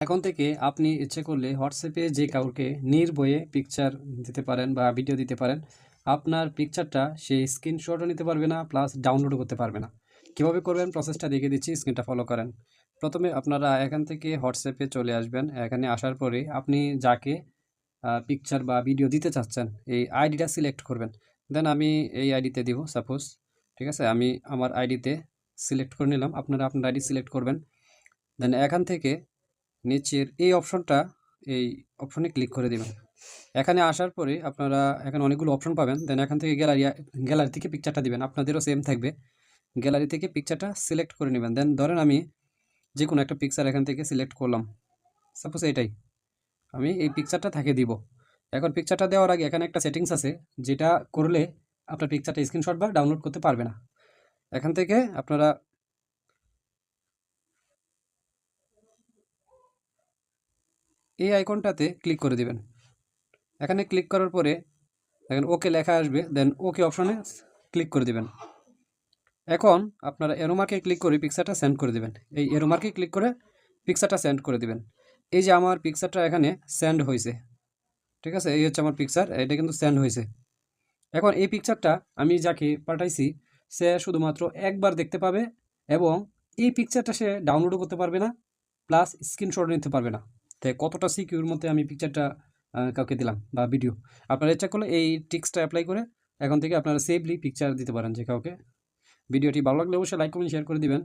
এখন থেকে আপনি ইচ্ছে করলে হোয়াটসঅ্যাপে যে কাউকে নির্ভয়ে পিকচার দিতে পারেন বা ভিডিও দিতে পারেন। আপনার পিকচারটা সে স্ক্রিনশটও নিতে পারবে না, প্লাস ডাউনলোডও করতে পারবে না। কীভাবে করবেন প্রসেসটা দেখিয়ে দিচ্ছি, স্ক্রিনটা ফলো করেন। প্রথমে আপনারা এখান থেকে হোয়াটসঅ্যাপে চলে আসবেন। এখানে আসার পরে আপনি যাকে পিকচার বা ভিডিও দিতে চাচ্ছেন এই আইডিটা সিলেক্ট করবেন। দেন আমি এই আইডিতে দিব সাপোজ, ঠিক আছে? আমি আমার আইডিতে সিলেক্ট করে নিলাম, আপনারা আপনার আইডি সিলেক্ট করবেন। দেন এখান থেকে নিচের এই অপশনটা, এই অপশনে ক্লিক করে দিবেন। এখানে আসার পরে আপনারা এখানে অনেকগুলো অপশন পাবেন। দেন এখান থেকে গ্যালারি থেকে পিকচারটা দিবেন, আপনাদেরও সেম থাকবে। গ্যালারি থেকে পিকচারটা সিলেক্ট করে নেবেন। দেন ধরেন আমি যে কোনো একটা পিকচার এখান থেকে সিলেক্ট করলাম, সাপোজ এইটাই আমি এই পিকচারটা থাকে দিব। এখন পিকচারটা দেওয়ার আগে এখানে একটা সেটিংস আছে, যেটা করলে আপনার পিকচারটা স্ক্রিনশট বা ডাউনলোড করতে পারবে না। এখান থেকে আপনারা এই আইকনটাতে ক্লিক করে দিবেন। এখানে ক্লিক করার পরে দেখেন ওকে লেখা আসবে, দেন ওকে অপশনে ক্লিক করে দিবেন। এখন আপনারা এরো মার্কে ক্লিক করে পিকচারটা সেন্ড করে দিবেন। এই এরো মার্কে ক্লিক করে পিকচারটা সেন্ড করে দিবেন। এই যে আমার পিকচারটা এখানে সেন্ড হয়েছে, ঠিক আছে? এই হচ্ছে আমার পিকচার, এটা কিন্তু সেন্ড হয়েছে। এখন এই পিকচারটা আমি যাকে পাঠাইছি সে শুধুমাত্র একবার দেখতে পাবে, এবং এই পিকচারটা সে ডাউনলোডও করতে পারবে না, প্লাস স্ক্রিনশট নিতে পারবে না। তাই কতটা সিকিউর মধ্যে আমি পিকচারটা কাউকে দিলাম বা ভিডিও। আপনারা ইচ্ছা করলে এই টিক্সটা অ্যাপ্লাই করে এখন থেকে আপনারা সেভলি পিকচার দিতে পারেন যে কাউকে। ভিডিওটি ভালো লাগলে অবশ্যই লাইক কমেন্ট শেয়ার করে দিবেন।